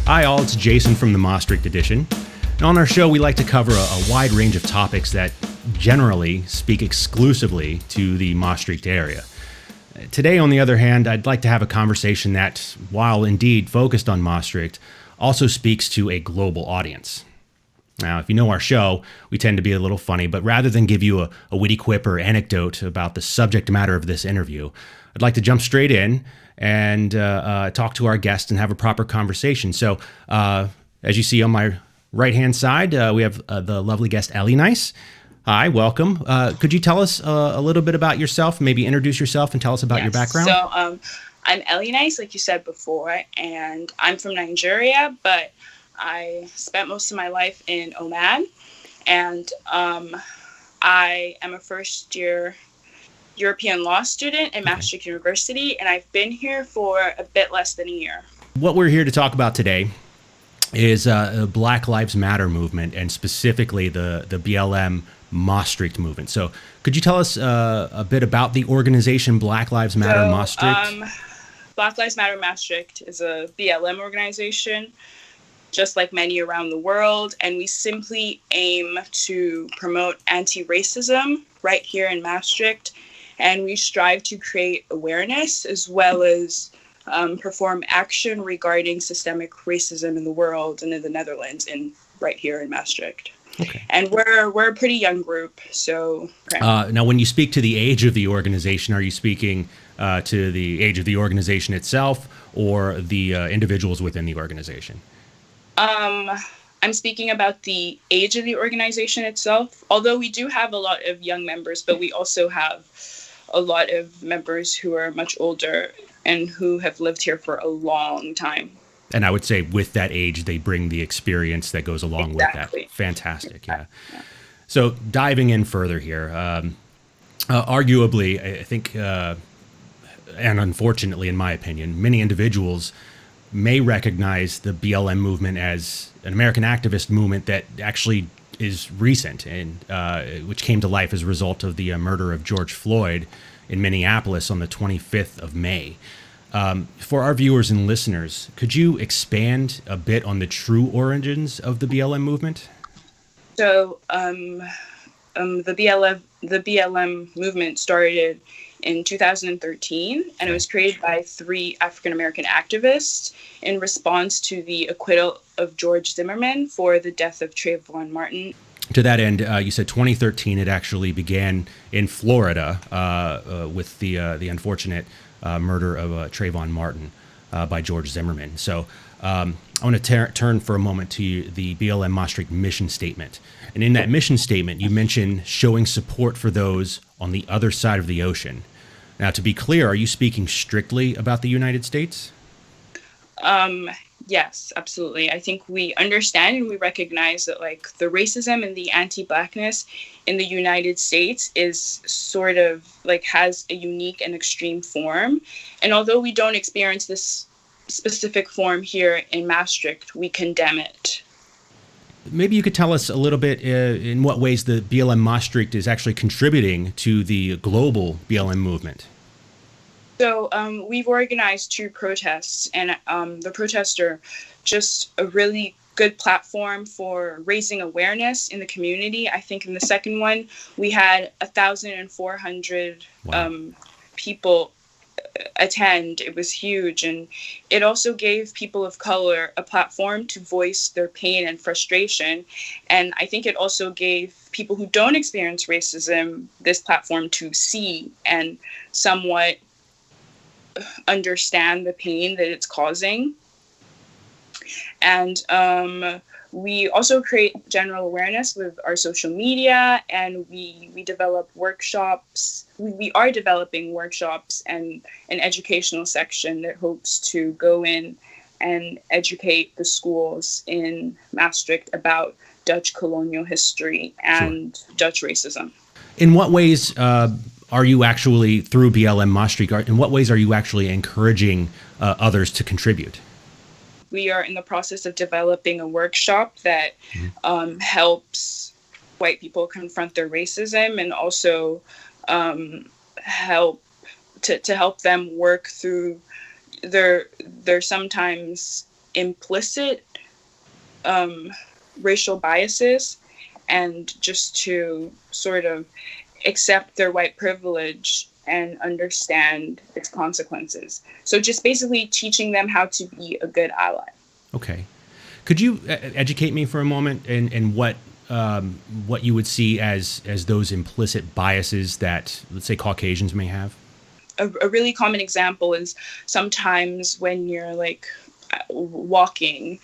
Hi all, it's Jason from the Maastricht edition. And on our show, we like to cover a wide range of topics that generally speak exclusively to the Maastricht area. Today, on the other hand, I'd like to have a conversation that, while indeed focused on Maastricht, also speaks to a global audience. Now, if you know our show, we tend to be a little funny, but rather than give you a witty quip or anecdote about the subject matter of this interview, I'd like to jump straight in and talk to our guest and have a proper conversation. So, as you see on my right-hand side, we have the lovely guest, Elinice. Hi, welcome. Could you tell us a little bit about yourself, maybe introduce yourself and tell us about your background? So, I'm Elinice, like you said before, and I'm from Nigeria, but I spent most of my life in Oman, and I am a first-year European law student at Maastricht University, and I've been here for a bit less than a year. What we're here to talk about today is the Black Lives Matter movement, and specifically the BLM Maastricht movement. So could you tell us a bit about the organization Black Lives Matter Maastricht? Black Lives Matter Maastricht is a BLM organization, just like many around the world, and we simply aim to promote anti-racism right here in Maastricht, and we strive to create awareness as well as perform action regarding systemic racism in the world and in the Netherlands and right here in Maastricht. Okay. And we're a pretty young group, so. Now, when you speak to the age of the organization, are you speaking to the age of the organization itself or the individuals within the organization? I'm speaking about the age of the organization itself, although we do have a lot of young members, but we also have a lot of members who are much older and who have lived here for a long time. And I would say with that age, they bring the experience that goes along with that. Fantastic, yeah. So diving in further here, arguably, I think, and unfortunately, in my opinion, many individuals may recognize the BLM movement as an American activist movement that actually is recent and which came to life as a result of the murder of George Floyd in Minneapolis on the 25th of May. For our viewers and listeners, could you expand a bit on the true origins of the BLM movement? So the BLM movement started in 2013, and it was created by 3 African-American activists in response to the acquittal of George Zimmerman for the death of Trayvon Martin. To that end, you said 2013, it actually began in Florida with the unfortunate murder of Trayvon Martin by George Zimmerman. So I want to turn for a moment to the BLM Maastricht mission statement. And in that mission statement, you mentioned showing support for those on the other side of the ocean. Now, to be clear, are you speaking strictly about the United States? Yes, absolutely. I think we understand and we recognize that like the racism and the anti-Blackness in the United States is sort of like has a unique and extreme form. And although we don't experience this specific form here in Maastricht, we condemn it. Maybe you could tell us a little bit in what ways the BLM Maastricht is actually contributing to the global BLM movement. So we've organized 2 protests, and the protests are just a really good platform for raising awareness in the community. I think in the second one, we had 1,400 people attend. It was huge, and it also gave people of color a platform to voice their pain and frustration. And I think it also gave people who don't experience racism this platform to see and somewhat understand the pain that it's causing. And we also create general awareness with our social media, and we develop workshops. We are developing workshops and an educational section that hopes to go in and educate the schools in Maastricht about Dutch colonial history and Dutch racism. In what ways are you actually, through BLM Maastricht, in what ways are you actually encouraging others to contribute? We are in the process of developing a workshop that helps white people confront their racism and also help them work through their sometimes implicit racial biases and just to sort of accept their white privilege and understand its consequences. So just basically teaching them how to be a good ally. Okay. Could you educate me for a moment in what you would see as those implicit biases that, let's say, Caucasians may have? A really common example is sometimes when you're like walking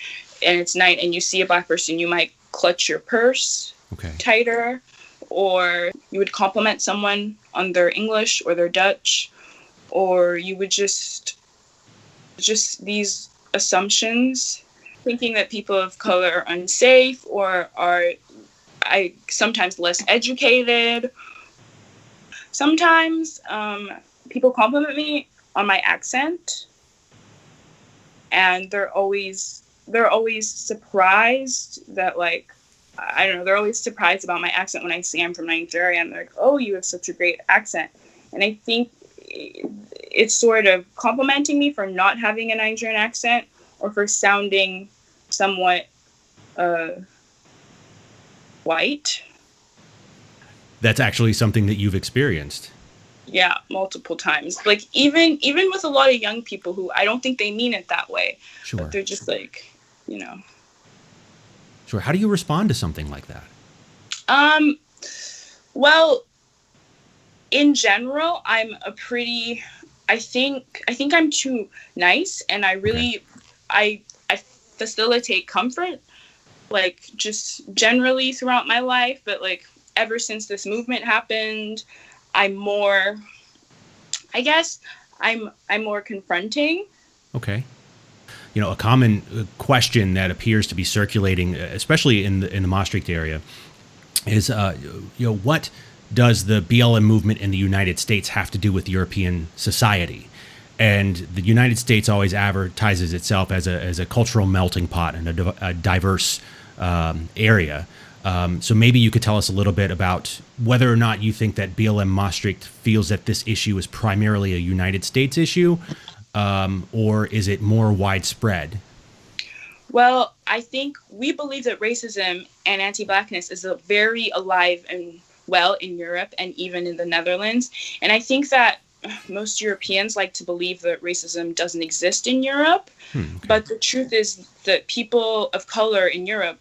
and it's night and you see a Black person, you might clutch your purse tighter, or you would compliment someone on their English or their Dutch, or you would just these assumptions, thinking that people of color are unsafe or are sometimes less educated. Sometimes people compliment me on my accent, and they're always surprised that, like, I don't know, they're always surprised about my accent when I say I'm from Nigeria, and they're like, oh, you have such a great accent. And I think it's sort of complimenting me for not having a Nigerian accent or for sounding somewhat white. That's actually something that you've experienced. Yeah, multiple times. Like even with a lot of young people who I don't think they mean it that way. Sure. But they're just like, Sure. How do you respond to something like that? Well, in general, I think I'm too nice, and I really, I facilitate comfort, like just generally throughout my life. But like ever since this movement happened, I'm more confronting. Okay. A common question that appears to be circulating, especially in the Maastricht area, is, what does the BLM movement in the United States have to do with European society? And the United States always advertises itself as a cultural melting pot and a diverse area. So maybe you could tell us a little bit about whether or not you think that BLM Maastricht feels that this issue is primarily a United States issue, or is it more widespread? Well, I think we believe that racism and anti-Blackness is very alive and well in Europe and even in the Netherlands. And I think that most Europeans like to believe that racism doesn't exist in Europe. But the truth is that people of color in Europe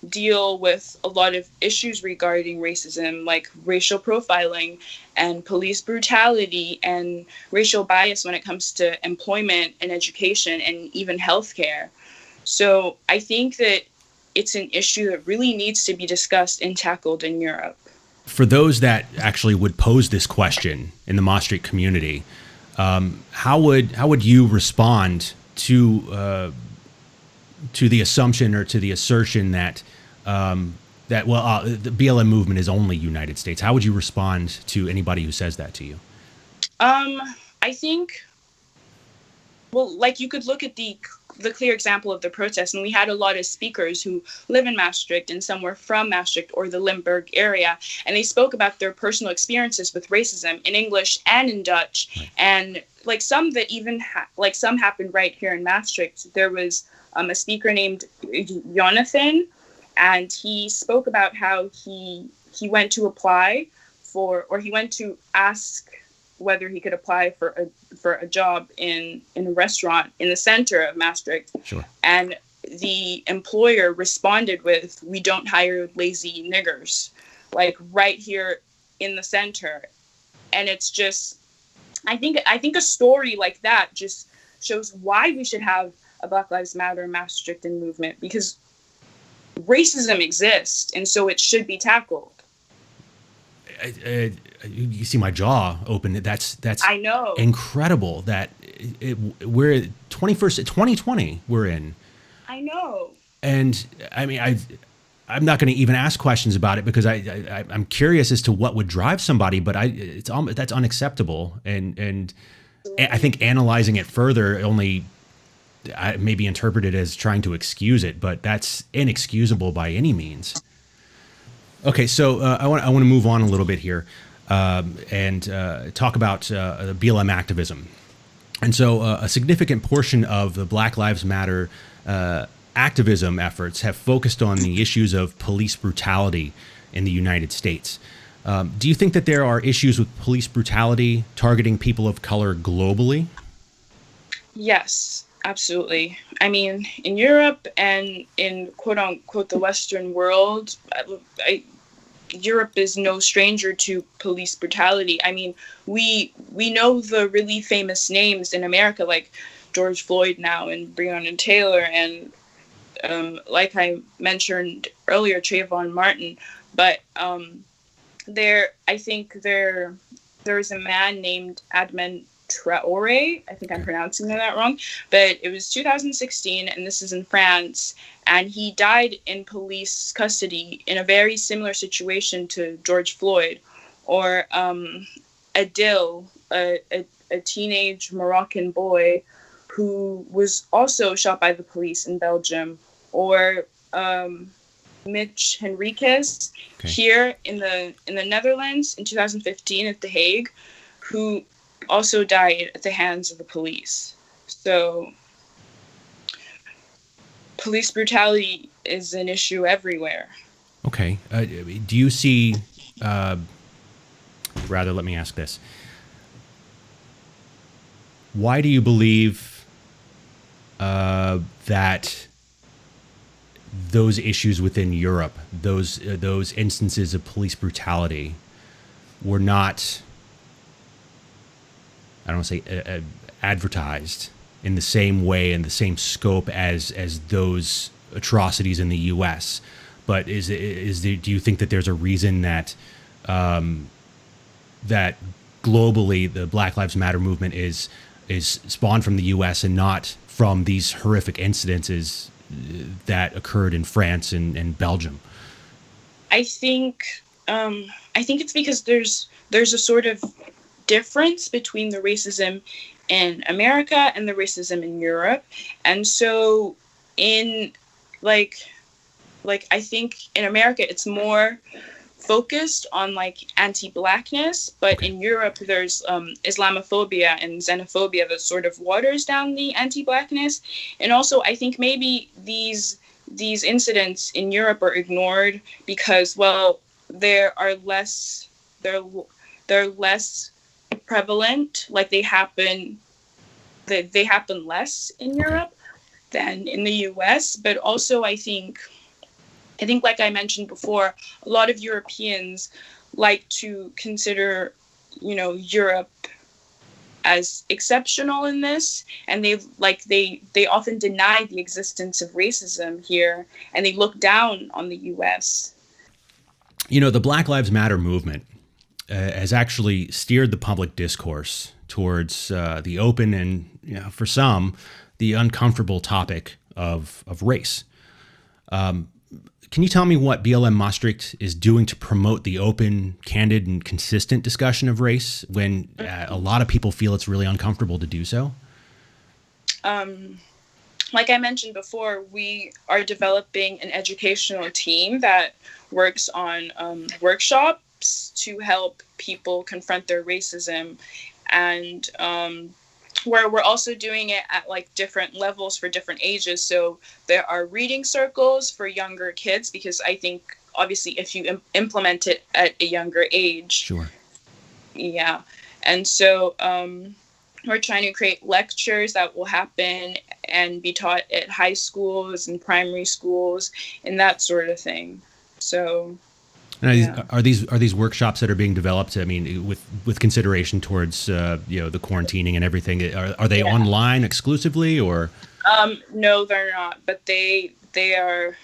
deal with a lot of issues regarding racism, like racial profiling and police brutality and racial bias when it comes to employment and education and even healthcare. So I think that it's an issue that really needs to be discussed and tackled in Europe. For those that actually would pose this question in the Maastricht community, how would you respond to the assumption or to the assertion that the BLM movement is only United States? How would you respond to anybody who says that to you? I think, well, like you could look at the clear example of the protest, and we had a lot of speakers who live in Maastricht, and some were from Maastricht or the Limburg area, and they spoke about their personal experiences with racism in English and in Dutch, and like some that even some happened right here in Maastricht. There was a speaker named Jonathan, and he spoke about how he went to apply for, or he went to ask whether he could apply for a job in a restaurant in the center of Maastricht. Sure. And the employer responded with, "We don't hire lazy niggers," like right here in the center. And it's just, I think a story like that just shows why we should have a Black Lives Matter Maastrichtan movement, because racism exists, and so it should be tackled. You see my jaw open. That's I know, incredible that we're 2020 we're in. I know. And I mean, I'm not going to even ask questions about it because I'm curious as to what would drive somebody, but that's unacceptable. And I think analyzing it further only may be interpreted as trying to excuse it, but that's inexcusable by any means. Okay, so I want to move on a little bit here and talk about BLM activism. And so a significant portion of the Black Lives Matter activism efforts have focused on the issues of police brutality in the United States. Do you think that there are issues with police brutality targeting people of color globally? Yes, absolutely. I mean, in Europe and in quote unquote the Western world, Europe is no stranger to police brutality. I mean, we know the really famous names in America, like George Floyd now and Breonna Taylor, and like I mentioned earlier, Trayvon Martin. But there's a man named Adnan Traore. I think I'm pronouncing that wrong, but it was 2016, and this is in France, and he died in police custody in a very similar situation to George Floyd, or Adil, a teenage Moroccan boy who was also shot by the police in Belgium, or Mitch Henriquez here in the Netherlands in 2015 at The Hague, who also died at the hands of the police. So police brutality is an issue everywhere. Okay. Do you see, rather, let me ask this. Why do you believe that those issues within Europe, those instances of police brutality, were not, I don't want to say advertised in the same way and the same scope as those atrocities in the U.S.? But do you think that there's a reason that that globally the Black Lives Matter movement is spawned from the U.S. and not from these horrific incidences that occurred in France and Belgium? I think it's because there's a sort of difference between the racism in America and the racism in Europe. And so in like I think in America it's more focused on like anti-Blackness, but in Europe there's Islamophobia and xenophobia that sort of waters down the anti-Blackness. And also I think maybe these incidents in Europe are ignored because, well, they're less prevalent, like they happen less in Europe than in the US. But also I think like I mentioned before, a lot of Europeans like to consider, Europe as exceptional in this, and they often deny the existence of racism here, and they look down on the US. The Black Lives Matter movement has actually steered the public discourse towards the open and, for some, the uncomfortable topic of race. Can you tell me what BLM Maastricht is doing to promote the open, candid, and consistent discussion of race when a lot of people feel it's really uncomfortable to do so? Like I mentioned before, we are developing an educational team that works on workshops to help people confront their racism, and where we're also doing it at like different levels for different ages. So there are reading circles for younger kids, because I think obviously if you implement it at a younger age. Sure. Yeah. And so we're trying to create lectures that will happen and be taught at high schools and primary schools and that sort of thing. So now, are these workshops that are being developed? I mean, with consideration towards the quarantining and everything, are they online exclusively, or? No, they're not. But they are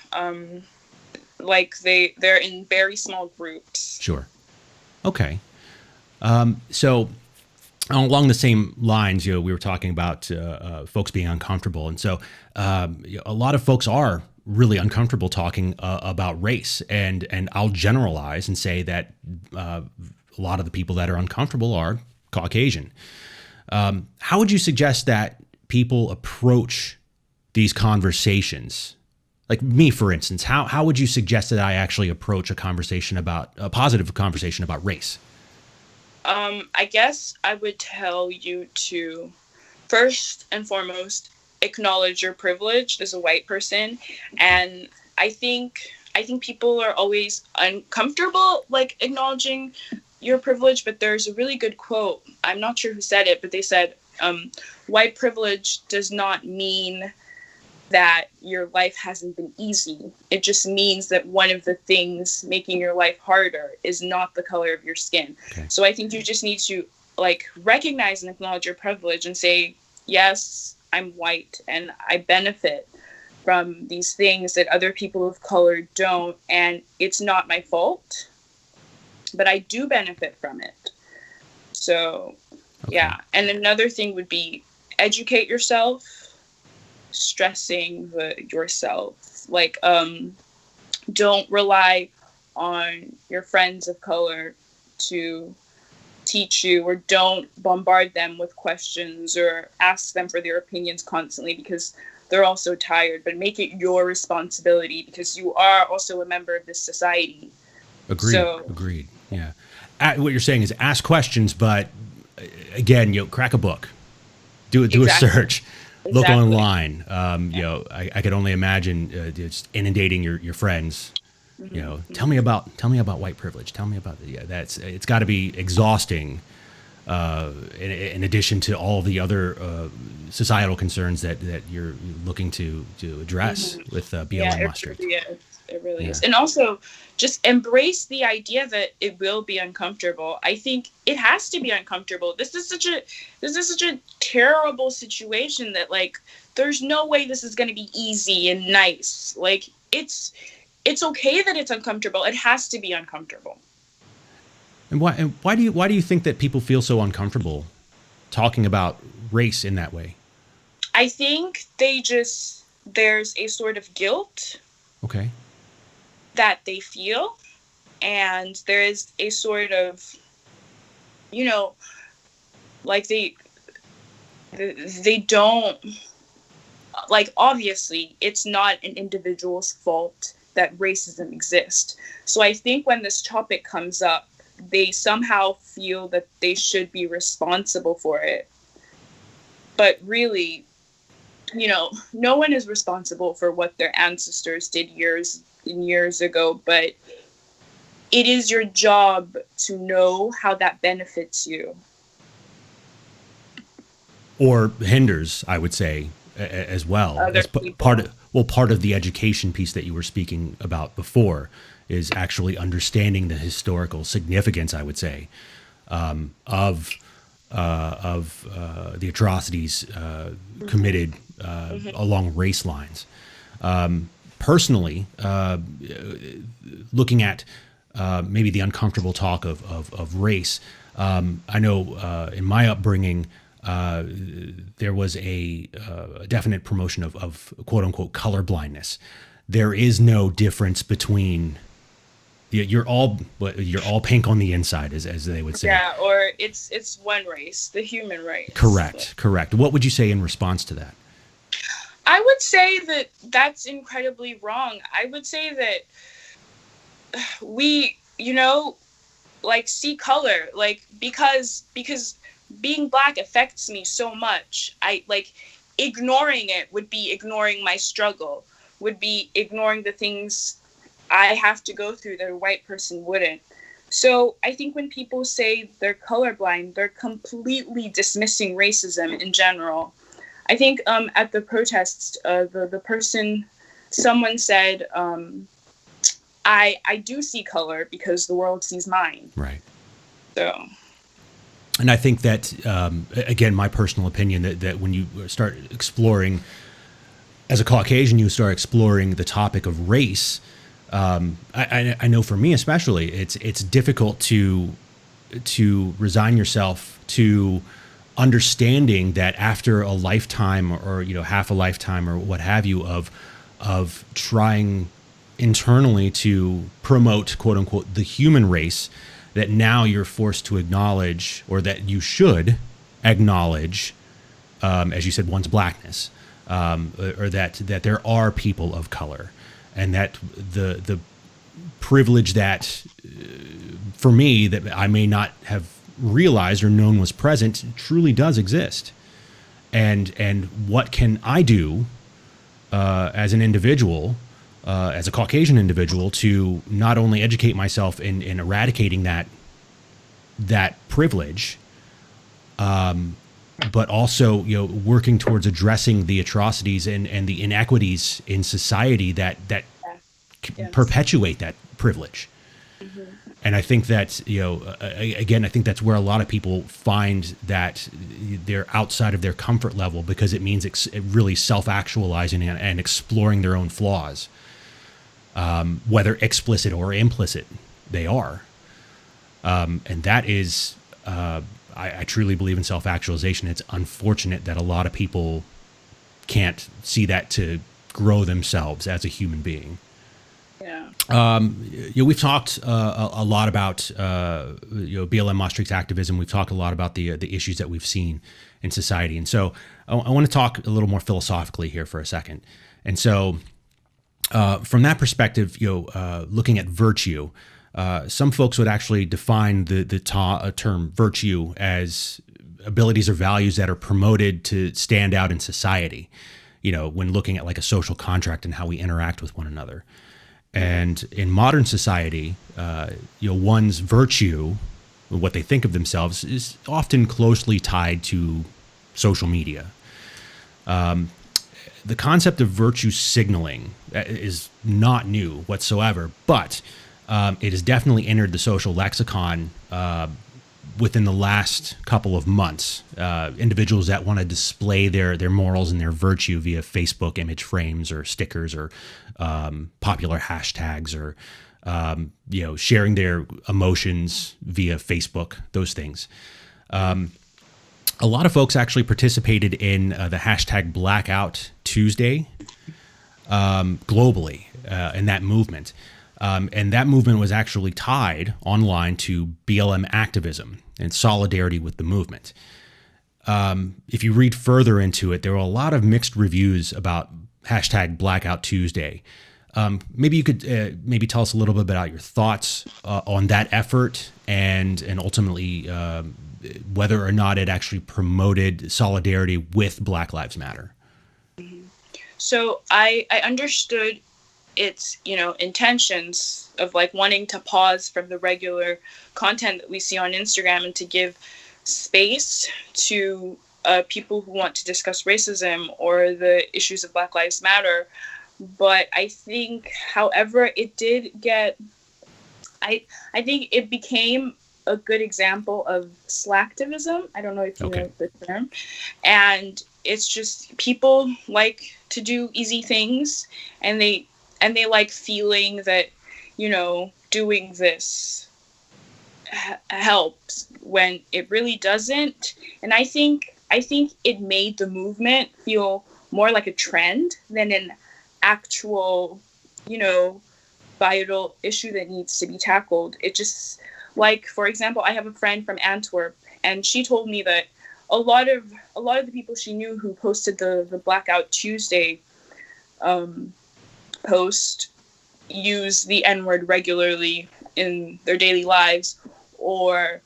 they're in very small groups. Sure. Okay. So along the same lines, we were talking about folks being uncomfortable, and so a lot of folks are really uncomfortable talking about race, and I'll generalize and say that a lot of the people that are uncomfortable are Caucasian. How would you suggest that people approach these conversations? Like me, for instance, how would you suggest that I actually approach a positive conversation about race? I guess I would tell you to first and foremost acknowledge your privilege as a white person. And I think people are always uncomfortable like acknowledging your privilege, but there's a really good quote. I'm not sure who said it, but they said, white privilege does not mean that your life hasn't been easy. It just means that one of the things making your life harder is not the color of your skin. Okay. So I think you just need to like recognize and acknowledge your privilege and say, yes, I'm white and I benefit from these things that other people of color don't, and it's not my fault, but I do benefit from it. So okay. Yeah. And another thing would be educate yourself, stressing yourself. Like, don't rely on your friends of color to teach you, or don't bombard them with questions or ask them for their opinions constantly because they're also tired, but make it your responsibility because you are also a member of this society. Agreed. Yeah. What you're saying is ask questions, but again, crack a book, do a search, look online. I could only imagine just inundating your friends. Mm-hmm. Tell me about white privilege. Tell me about it's got to be exhausting. In addition to all the other societal concerns that you're looking to address mm-hmm. with BLM Maastricht. It really is. And also just embrace the idea that it will be uncomfortable. I think it has to be uncomfortable. This is such a terrible situation that like there's no way this is going to be easy and nice. Like it's okay that it's uncomfortable. It has to be uncomfortable. And why do you think that people feel so uncomfortable talking about race in that way? I think there's a sort of guilt. Okay. That they feel, and there is a sort of, like they don't, like, obviously it's not an individual's fault that racism exists. So I think when this topic comes up, they somehow feel that they should be responsible for it. But really, no one is responsible for what their ancestors did years ago, but it is your job to know how that benefits you. Or hinders, I would say, as well. As part of the education piece that you were speaking about before is actually understanding the historical significance, I would say, of the atrocities committed along race lines. Personally, looking at maybe the uncomfortable talk of race, I know in my upbringing, there was a definite promotion of quote unquote color blindness. There is no difference between you're all pink on the inside, as they would say. Yeah, or it's one race, the human race. Correct. What would you say in response to that? I would say that that's incredibly wrong. I would say that we, see color, like, because being Black affects me so much. Ignoring it would be ignoring my struggle, would be ignoring the things I have to go through that a white person wouldn't. So I think when people say they're colorblind, they're completely dismissing racism in general. I think at the protests, someone said, I do see color because the world sees mine. Right. So. And I think that, again, my personal opinion, that when you start exploring, as a Caucasian, you start exploring the topic of race, I know for me especially, it's difficult to resign yourself to understanding that after a lifetime or half a lifetime or what have you of trying internally to promote quote unquote the human race, that now you're forced to acknowledge, or that you should acknowledge, as you said, one's blackness, or that there are people of color, and that the privilege that for me that I may not have realized or known was present truly does exist. and what can I do as an individual, as a Caucasian individual, to not only educate myself in eradicating that privilege, but also, working towards addressing the atrocities and the inequities in society that Yes. perpetuate that privilege. Mm-hmm. And I think that, again, I think that's where a lot of people find that they're outside of their comfort level, because it means really self-actualizing and exploring their own flaws, whether explicit or implicit they are. And that is, I truly believe in self-actualization. It's unfortunate that a lot of people can't see that to grow themselves as a human being. Yeah. We've talked a lot about BLM Maastricht's activism. We've talked a lot about the issues that we've seen in society, and so I want to talk a little more philosophically here for a second. And so, from that perspective, looking at virtue, some folks would actually define the term virtue as abilities or values that are promoted to stand out in society. When looking at like a social contract and how we interact with one another. And in modern society, one's virtue, or what they think of themselves, is often closely tied to social media. The concept of virtue signaling is not new whatsoever, but it has definitely entered the social lexicon within the last couple of months. Individuals that want to display their morals and their virtue via Facebook image frames or stickers or popular hashtags, or sharing their emotions via Facebook, those things. A lot of folks actually participated in the hashtag Blackout Tuesday globally in that movement. And that movement was actually tied online to BLM activism and solidarity with the movement. If you read further into it, there were a lot of mixed reviews about hashtag Blackout Tuesday. Maybe you could maybe tell us a little bit about your thoughts on that effort, and ultimately whether or not it actually promoted solidarity with Black Lives Matter. So I understood its intentions of like wanting to pause from the regular content that we see on Instagram and to give space to people who want to discuss racism or the issues of Black Lives Matter. But I think, however, it did get, I think it became a good example of slacktivism. I don't know if you know the term. And it's just people like to do easy things, and they like feeling that, doing this helps when it really doesn't. And I think it made the movement feel more like a trend than an actual, vital issue that needs to be tackled. It just, like, for example, I have a friend from Antwerp, and she told me that a lot of the people she knew who posted the Blackout Tuesday post use the N-word regularly in their daily lives, or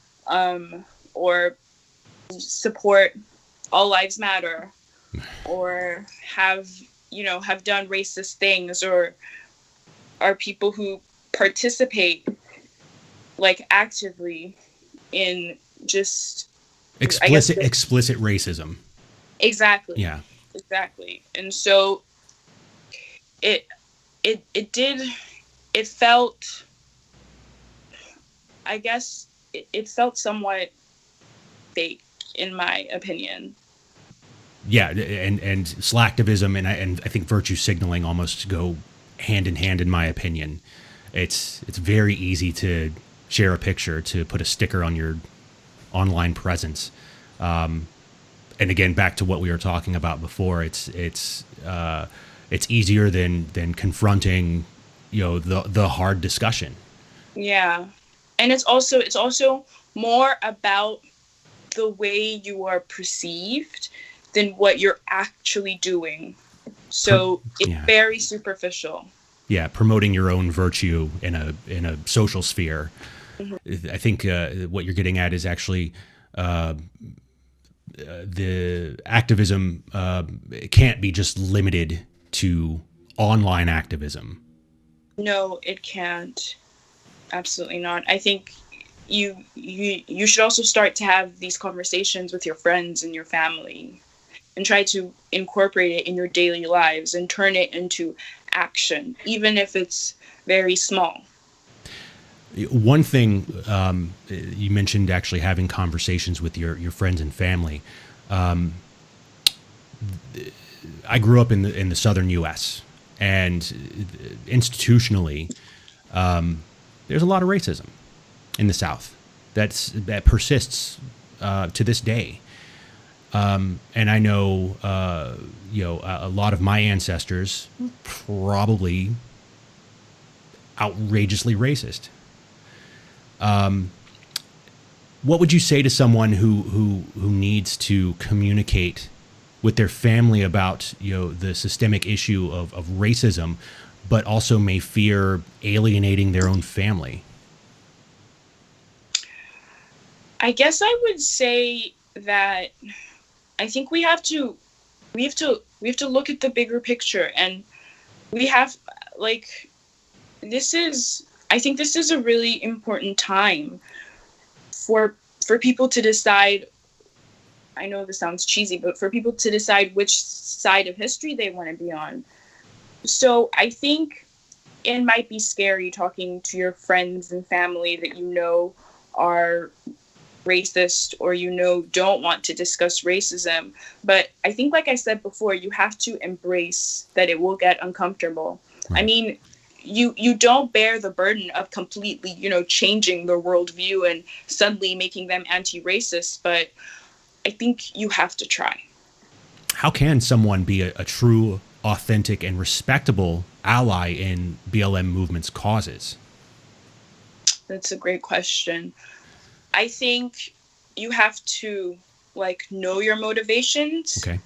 support All Lives Matter, or have done racist things, or are people who participate like actively in just explicit racism. Exactly. Yeah. Exactly. And so it felt, I guess it felt somewhat fake, in my opinion. Yeah, and slacktivism and I think virtue signaling almost go hand in hand, in my opinion. It's very easy to share a picture, to put a sticker on your online presence, and again, back to what we were talking about before. It's easier than confronting, the hard discussion. Yeah, and it's also more about the way you are perceived than what you're actually doing. So it's very superficial. Yeah, promoting your own virtue in a social sphere. Mm-hmm. I think what you're getting at is actually the activism can't be just limited to online activism. No, it can't. Absolutely not. I think you should also start to have these conversations with your friends and your family, and try to incorporate it in your daily lives and turn it into action, even if it's very small. One thing you mentioned, actually having conversations with your friends and family. I grew up in the southern U.S. and institutionally, there's a lot of racism in the South that persists to this day. And I know, a lot of my ancestors probably outrageously racist. What would you say to someone who needs to communicate with their family about the systemic issue of racism, but also may fear alienating their own family? I guess I would say that I think we have to look at the bigger picture, and we have I think this is a really important time for people to decide. I know this sounds cheesy, but for people to decide which side of history they want to be on. So I think it might be scary talking to your friends and family that are racist or don't want to discuss racism. But I think, like I said before, you have to embrace that it will get uncomfortable. Right. I mean, you don't bear the burden of completely, changing their worldview and suddenly making them anti-racist, but I think you have to try. How can someone be a true, authentic, and respectable ally in BLM movement's causes? That's a great question. I think you have to know your motivations. Okay.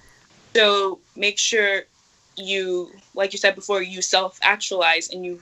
So make sure you, like you said before, you self-actualize and you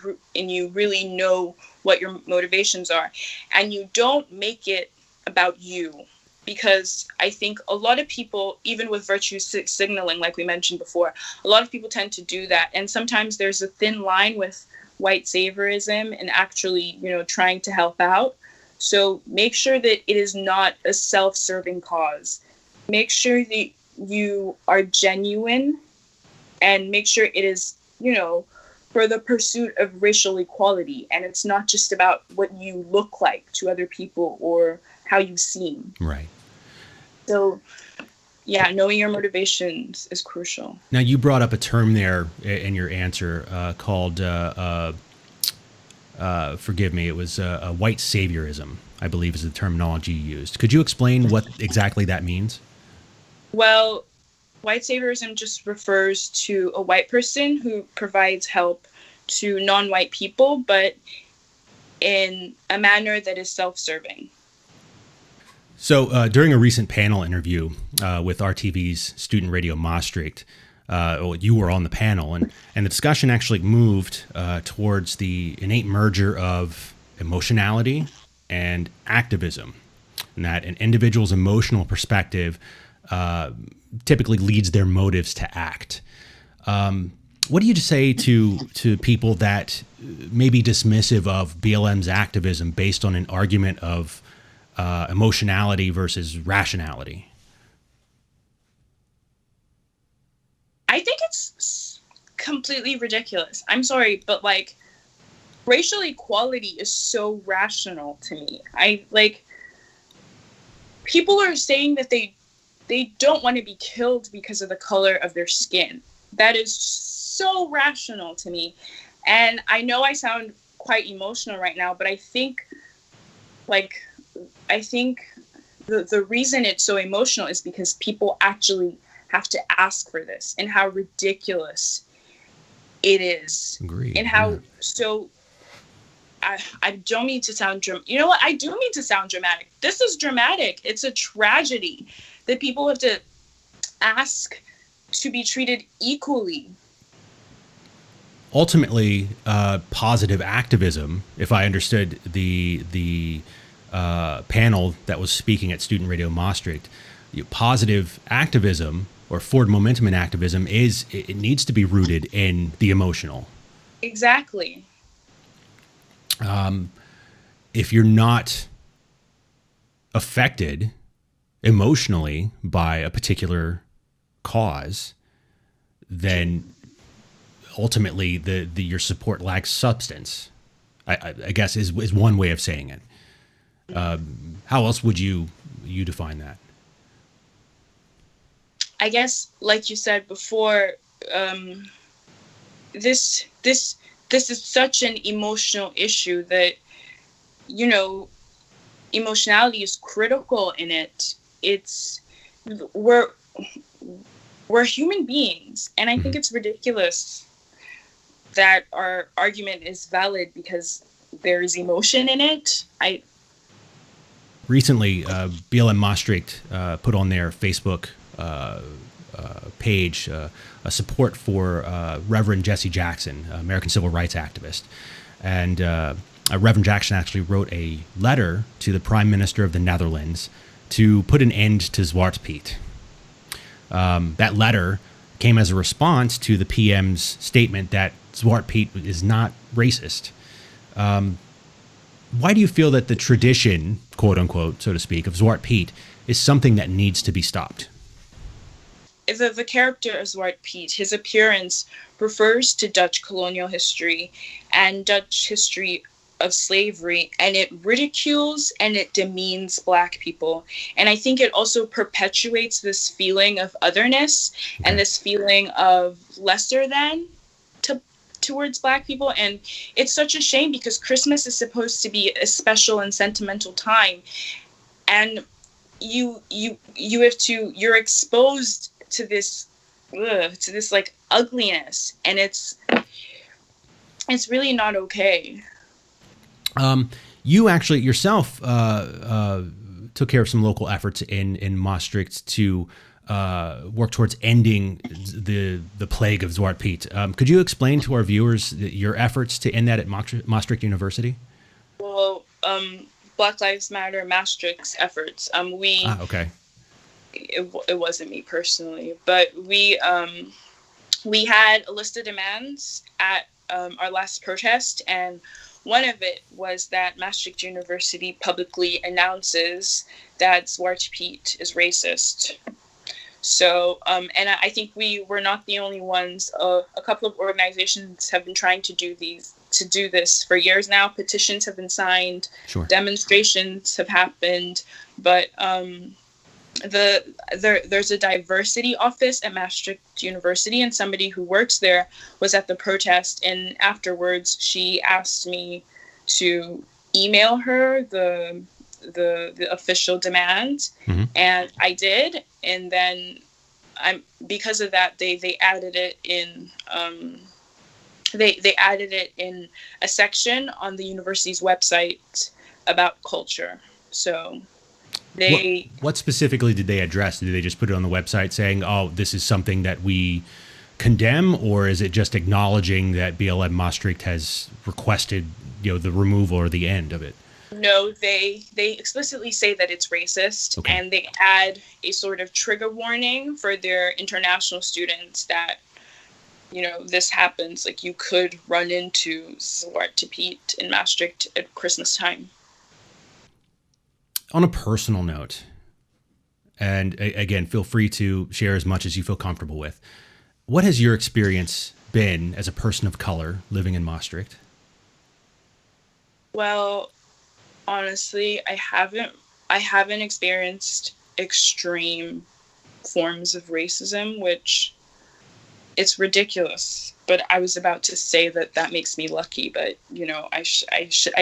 really know what your motivations are, and you don't make it about you. Because I think a lot of people, even with virtue signaling, like we mentioned before, a lot of people tend to do that. And sometimes there's a thin line with white saviorism and actually, trying to help out. So make sure that it is not a self-serving cause. Make sure that you are genuine, and make sure it is, for the pursuit of racial equality. And it's not just about what you look like to other people or how you seem. Right. So, yeah, knowing your motivations is crucial. Now, you brought up a term there in your answer called, forgive me, it was white saviorism, I believe is the terminology you used. Could you explain what exactly that means? Well, white saviorism just refers to a white person who provides help to non-white people, but in a manner that is self-serving. So during a recent panel interview with RTV's Student Radio Maastricht, you were on the panel, and the discussion actually moved towards the innate merger of emotionality and activism, and that an individual's emotional perspective typically leads their motives to act. What do you say to people that may be dismissive of BLM's activism based on an argument of emotionality versus rationality? I think it's completely ridiculous. I'm sorry, but racial equality is so rational to me. People are saying that they don't want to be killed because of the color of their skin. That is so rational to me. And I know I sound quite emotional right now, but I think the reason it's so emotional is because people actually have to ask for this, and how ridiculous it is. Agreed. And how so I don't mean to sound you know what? I do mean to sound dramatic. This is dramatic. It's a tragedy that people have to ask to be treated equally. Ultimately, positive activism, if I understood the panel that was speaking at Student Radio Maastricht, positive activism or forward momentum in activism it needs to be rooted in the emotional. Exactly. If you're not affected emotionally by a particular cause, then ultimately your support lacks substance. I guess is one way of saying it. How else would you define that? I guess, like you said before, this is such an emotional issue that, you know, emotionality is critical in it. It's we're human beings, and I think it's ridiculous that our argument is valid because there is emotion in it. Recently, BLM Maastricht put on their Facebook page a support for Reverend Jesse Jackson, American civil rights activist. And Reverend Jackson actually wrote a letter to the Prime Minister of the Netherlands to put an end to Zwarte Piet. That letter came as a response to the PM's statement that Zwarte Piet is not racist. Why do you feel that the tradition, quote unquote, so to speak, of Zwarte Piet is something that needs to be stopped? The character of Zwarte Piet, his appearance refers to Dutch colonial history and Dutch history of slavery, and it ridicules and it demeans Black people. And I think it also perpetuates this feeling of otherness and this feeling of lesser than towards Black people. And it's such a shame because Christmas is supposed to be a special and sentimental time, and you're exposed to this like ugliness, and it's really not okay. You actually yourself took care of some local efforts in Maastricht to work towards ending the plague of Zwarte Piet. Could you explain to our viewers your efforts to end that at Maastricht University? Well, Black Lives Matter Maastricht's efforts. Okay. It wasn't me personally, but we had a list of demands at our last protest, and one of it was that Maastricht University publicly announces that Zwarte Piet is racist. So, and I think we were not the only ones. A couple of organizations have been trying to do this for years now. Petitions have been signed, sure. Demonstrations have happened, but there's a diversity office at Maastricht University, and somebody who works there was at the protest, and afterwards she asked me to email her the official demand, and I did, and then because of that they added it in they added it in a section on the university's website about culture. So what specifically did they address? Did they just put it on the website saying, oh, this is something that we condemn, or is it just acknowledging that BLM Maastricht has requested, the removal or the end of it? No, they explicitly say that it's racist, okay. And they add a sort of trigger warning for their international students that, this happens. Like, you could run into Zwarte Piet in Maastricht at Christmas time. On a personal note, and again, feel free to share as much as you feel comfortable with, what has your experience been as a person of color living in Maastricht? Well, honestly, I haven't experienced extreme forms of racism, which it's ridiculous. But I was about to say that makes me lucky, but I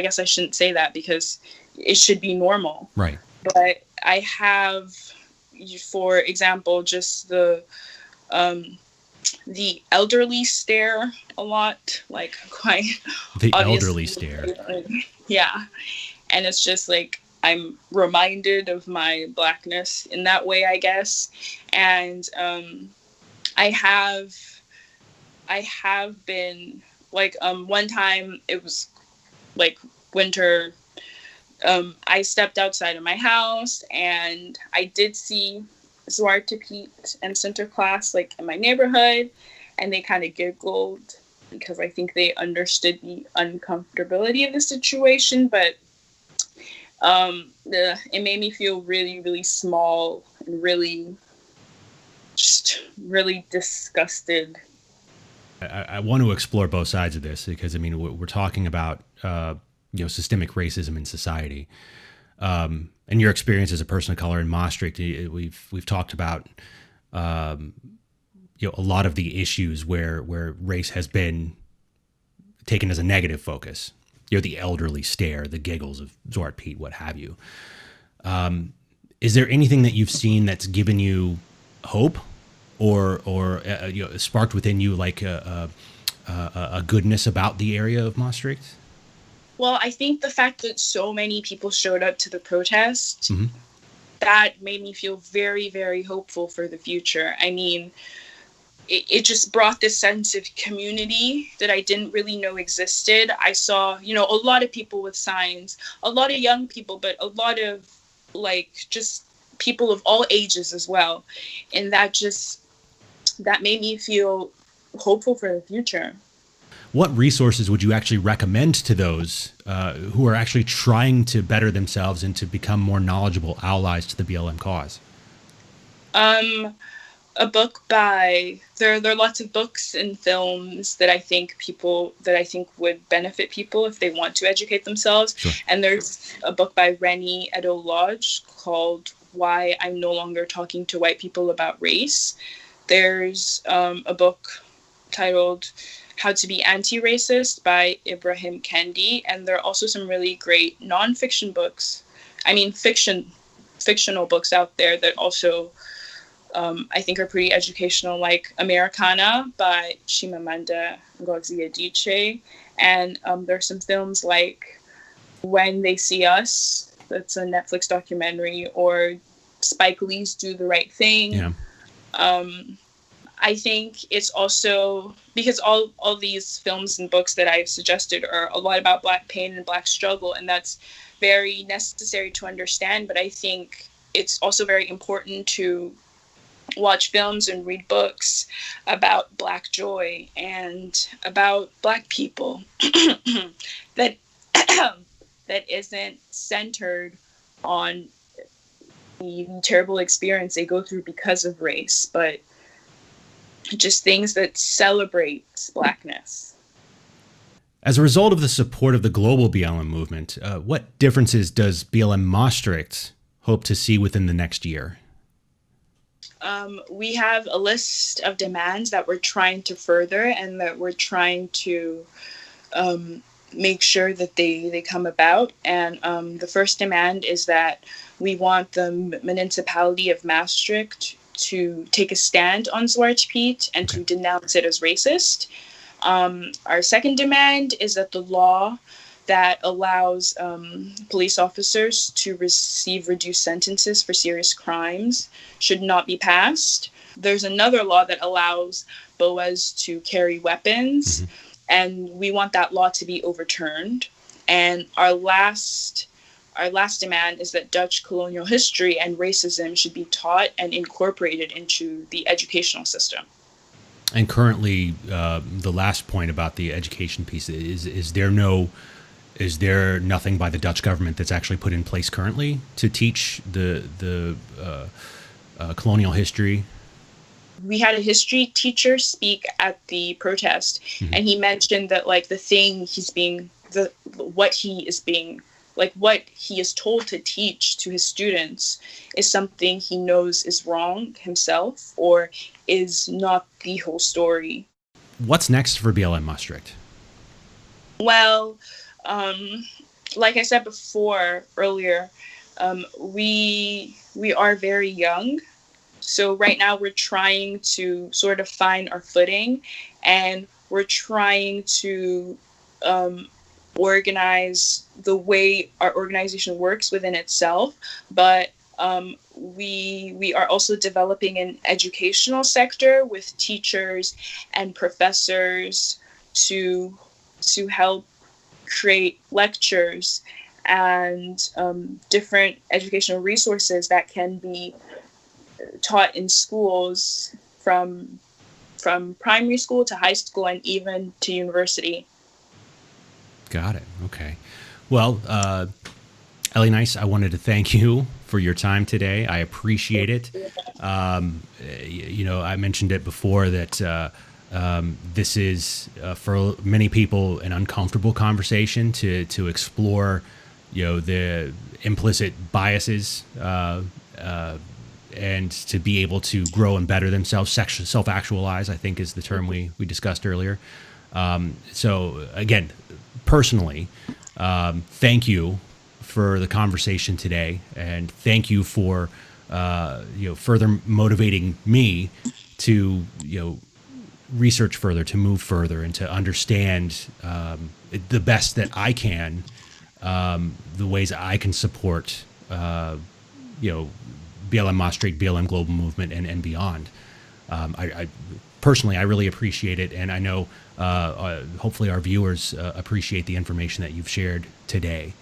guess I shouldn't say that because it should be normal. Right. But I have, for example, just the elderly stare a lot, like quite the elderly stare. Yeah. And it's just like I'm reminded of my Blackness in that way, I guess. And I have been like one time it was like winter. I stepped outside of my house and I did see Zwarte Piet and Sinterklaas like in my neighborhood, and they kind of giggled because I think they understood the uncomfortability of the situation, but it made me feel really, really small and really, just really disgusted. I want to explore both sides of this because, I mean, we're talking about, systemic racism in society. And your experience as a person of color in Maastricht, we've talked about, a lot of the issues where race has been taken as a negative focus. The elderly stare, the giggles of Zwarte Piet, what have you. Is there anything that you've seen that's given you hope, or sparked within you like a goodness about the area of Maastricht? Well, I think the fact that so many people showed up to the protest, Mm-hmm. that made me feel very, very hopeful for the future. I mean, it just brought this sense of community that I didn't really know existed. I saw, a lot of people with signs, a lot of young people, but a lot of just people of all ages as well. And that made me feel hopeful for the future. What resources would you actually recommend to those who are actually trying to better themselves and to become more knowledgeable allies to the BLM cause? A book there are lots of books and films that I think would benefit people if they want to educate themselves. Sure. And there's a book by Rennie Edo-Lodge called Why I'm No Longer Talking to White People About Race. There's a book titled How to Be Anti-Racist by Ibrahim Kendi. And there are also some really great nonfiction books. I mean, fictional books out there that also I think are pretty educational, like Americana by Chimamanda Ngozi Adichie. And there's some films like When They See Us, that's a Netflix documentary, or Spike Lee's Do the Right Thing. Yeah. I think it's also because all these films and books that I've suggested are a lot about Black pain and Black struggle, and that's very necessary to understand. But I think it's also very important to watch films and read books about Black joy and about Black people that isn't centered on the terrible experience they go through because of race, but just things that celebrate Blackness. As a result of the support of the global BLM movement, what differences does BLM Maastricht hope to see within the next year? We have a list of demands that we're trying to further and that we're trying to make sure that they come about. And the first demand is that we want the municipality of Maastricht to take a stand on Zwarte Piet and to denounce it as racist. Our second demand is that the law that allows police officers to receive reduced sentences for serious crimes should not be passed. There's another law that allows BOAs to carry weapons, and we want that law to be overturned. And our last demand is that Dutch colonial history and racism should be taught and incorporated into the educational system. And currently, the last point about the education piece is there nothing by the Dutch government that's actually put in place currently to teach the colonial history? We had a history teacher speak at the protest, and he mentioned that what he is told to teach to his students is something he knows is wrong himself or is not the whole story. What's next for BLM Maastricht? Well, like I said earlier, we are very young. So right now we're trying to sort of find our footing, and we're trying to organize the way our organization works within itself. But we are also developing an educational sector with teachers and professors to help create lectures and different educational resources that can be taught in schools from primary school to high school and even to university. Got it. Okay. Well, Elinice, I wanted to thank you for your time today. I appreciate it. I mentioned it before that this is for many people an uncomfortable conversation to explore, the implicit biases and to be able to grow and better themselves, self-actualize, I think is the term we discussed earlier. So again, personally, thank you for the conversation today, and thank you for further motivating me to research further, to move further, and to understand the best that I can, the ways I can support BLM Maastricht, BLM Global Movement, and beyond. I personally, I really appreciate it, and I know hopefully our viewers appreciate the information that you've shared today.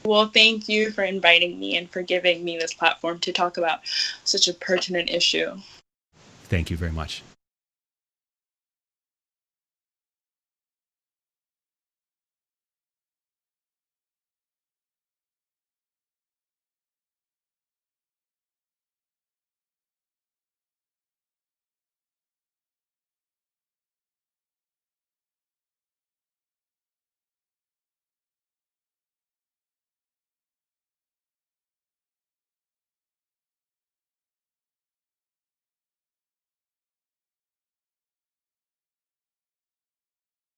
Well, thank you for inviting me and for giving me this platform to talk about such a pertinent issue. Thank you very much.